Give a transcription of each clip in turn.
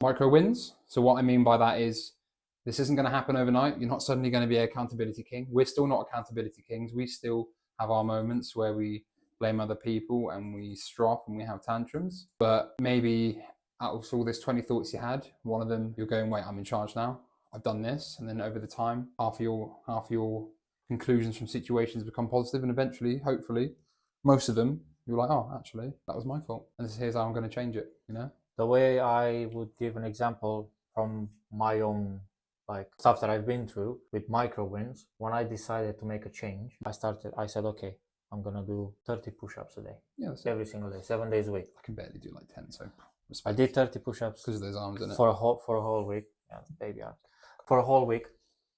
Micro wins. So what I mean by that is this isn't going to happen overnight. You're not suddenly going to be an accountability king. We're still not accountability kings. We still have our moments where we blame other people and we strop and we have tantrums. But maybe out of all this 20 thoughts you had, one of them you're going, wait, I'm in charge now. I've done this. And then over the time, half your conclusions from situations become positive, and eventually, hopefully, most of them, you're like, oh, actually, that was my fault. And here's how I'm going to change it, you know? The way I would give an example from my own like stuff that I've been through with micro wins, when I decided to make a change, I said, okay, I'm gonna do 30 push-ups a day. Yeah, every single day, 7 days a week. I can barely do like 10, so I did 30 push-ups because of those arms in it. for a whole week. Yeah, baby arms. For a whole week,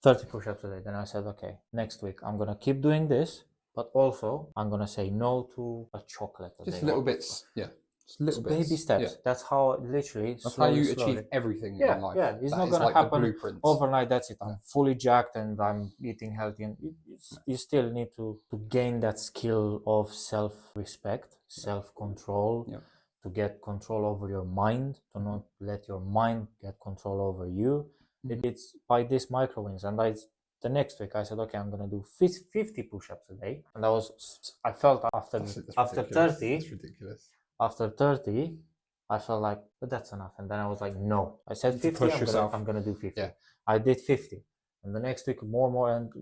30 push-ups a day. Then I said, okay, next week I'm gonna keep doing this, but also I'm gonna say no to a chocolate a day. Just little bits, yeah. Just little bits. Baby steps. Yeah. That's how literally. That's slowly, how you slowly. achieve everything Yeah, in life. yeah. It's That not is gonna like the happen blueprint. overnight. That's it. I'm fully jacked and I'm eating healthy, and you still need to gain that skill of self-respect, self-control, Yeah. to get control over your mind, to not let your mind get control over you. It's by these micro wins. And the next week I said, okay, I'm gonna do 50 push-ups a day, and I felt after That's 30. That's ridiculous. After 30, I felt like, but that's enough. And then I was like, no. I said 50, I'm going to do 50. Yeah. I did 50. And the next week, more, and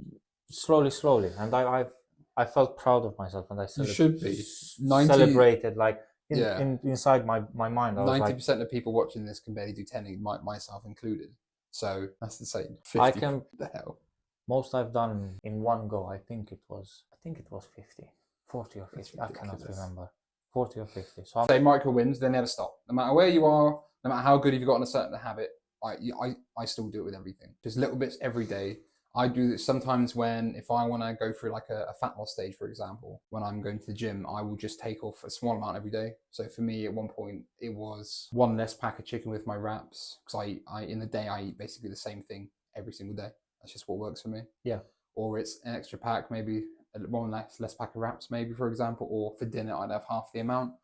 slowly. And I felt proud of myself. And I You should be. celebrated, like, inside my mind. I was 90% of people watching this can barely do 10, myself included. So that's the same. 50. I can. The hell. Most I've done in one go, I think it was 50. 40 or 50. I cannot remember. 40 or 50. So say micro wins, they never stop. No matter where you are, no matter how good you've gotten a certain habit, I still do it with everything. Just little bits every day. I do this sometimes if I want to go through like a fat loss stage, for example, when I'm going to the gym, I will just take off a small amount every day. So for me, at one point, it was one less pack of chicken with my wraps, because I in the day I eat basically the same thing every single day. That's just what works for me. Yeah. Or it's an extra pack, maybe one less pack of wraps, maybe, for example. Or for dinner, I'd have half the amount.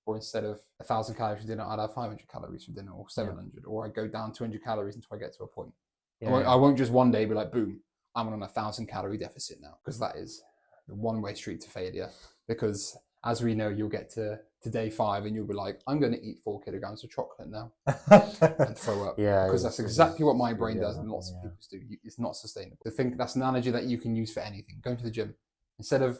Or instead of 1,000 calories for dinner, I'd have 500 calories for dinner, or 700. Yeah. Or I go down 200 calories until I get to a point. Yeah, I won't just one day be like, boom, I'm on a 1,000 calorie deficit now, because that is the one-way street to failure. Because as we know, you'll get to day 5 and you'll be like, I'm going to eat 4 kilograms of chocolate now and throw up. Yeah, because that's exactly what my brain does, and lots of people do. It's not sustainable. I think that's an analogy that you can use for anything. Going to the gym, instead of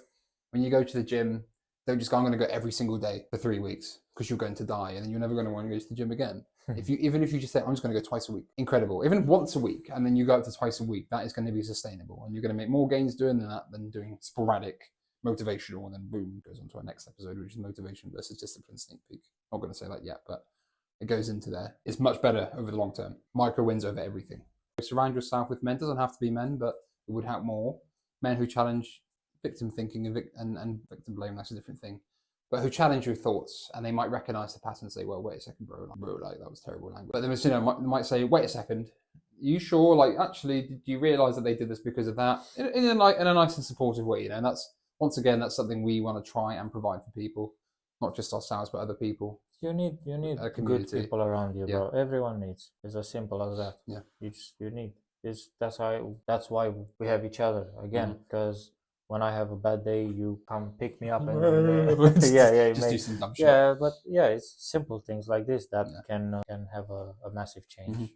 when you go to the gym, don't just go, I'm going to go every single day for 3 weeks, because you're going to die and then you're never going to want to go to the gym again. Even if you just say, I'm just going to go twice a week, incredible. Even once a week, and then you go up to twice a week, that is going to be sustainable, and you're going to make more gains doing that than doing sporadic motivational, and then boom, goes on to our next episode, which is motivation versus discipline sneak peek. Not going to say that yet, but it goes into there. It's much better over the long term. Micro wins over everything. Surround yourself with men. Doesn't have to be men, but it would help more. Men who challenge victim thinking and victim blame, that's a different thing. But who challenge your thoughts, and they might recognize the pattern and say, well, wait a second, bro, like that was terrible language. But then, they might say, wait a second, are you sure? Like, actually, did you realize that they did this because of that? In a nice and supportive way, And that's, once again, that's something we want to try and provide for people, not just ourselves, but other people. You need good people around you, bro. Everyone needs. It's as simple as that. Yeah. You need. That's why we have each other again, because when I have a bad day, you come pick me up and do some dumb shit. Yeah, but it's simple things like this that can have a massive change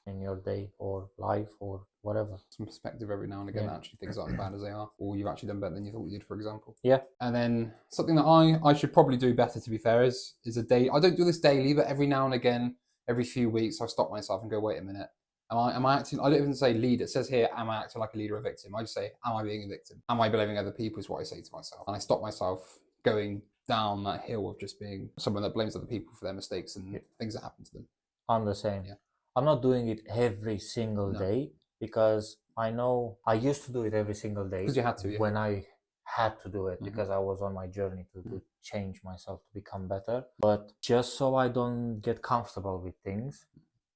in your day or life or whatever. Some perspective every now and again. Actually, things aren't as bad as they are, or you've actually done better than you thought you did, for example. Yeah. And then something that I should probably do better, to be fair, is a day. I don't do this daily, but every now and again, every few weeks, I stop myself and go, wait a minute. Am I acting? I don't even say lead. It says here, am I acting like a leader or a victim? I just say, am I being a victim? Am I blaming other people? Is what I say to myself. And I stop myself going down that hill of just being someone that blames other people for their mistakes and things that happen to them. I'm the same. Yeah. I'm not doing it every single day, because I know I used to do it every single day. Because you had to. Yeah. When I had to do it, because I was on my journey to change myself, to become better. But just so I don't get comfortable with things,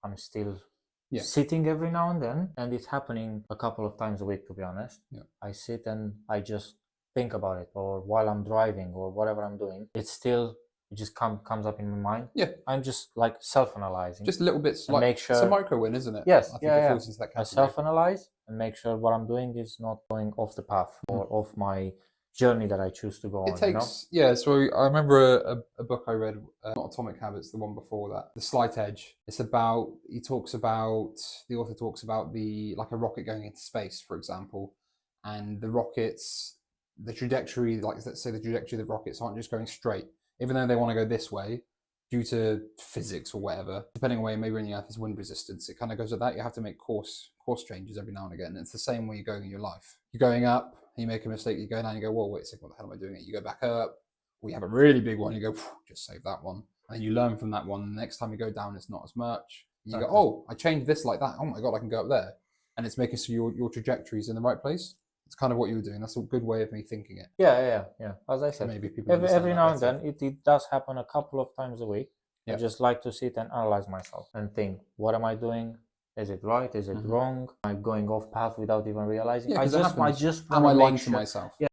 I'm still sitting every now and then, and it's happening a couple of times a week, to be honest. I sit and I just think about it, or while I'm driving or whatever I'm doing, it's still it just comes up in my mind. Yeah. I'm just like self-analyzing. Just little bits, And like make sure it's a micro win, isn't it? Yes, I think yeah, it yeah. falls into that I category. self-analyze and make sure what I'm doing is not going off the path or off my journey that I choose to go on. It takes, yeah. So I remember a book I read, not Atomic Habits, the one before that, The Slight Edge. It's about, the author talks about like a rocket going into space, for example, and the rockets, the trajectory, like let's say the trajectory of the rockets aren't just going straight, even though they want to go this way. Due to physics or whatever, depending on where maybe in the earth is wind resistance, it kind of goes with that. You have to make course changes every now and again. And it's the same way you're going in your life. You're going up, and you make a mistake, you go down, you go, whoa, wait a second, what the hell am I doing? You go back up, or you have a really big one, you go, just save that one. And you learn from that one. The next time you go down, it's not as much. And you go, oh, I changed this like that. Oh my God, I can go up there. And it's making sure your trajectory is in the right place. It's kind of what you were doing. That's a good way of me thinking it. Yeah. As I said, maybe people every now and then it does happen a couple of times a week. Yeah. I just like to sit and analyze myself and think, what am I doing? Is it right? Is it wrong? Am I going off path without even realizing? Yeah, I just am I lying to myself? Yeah,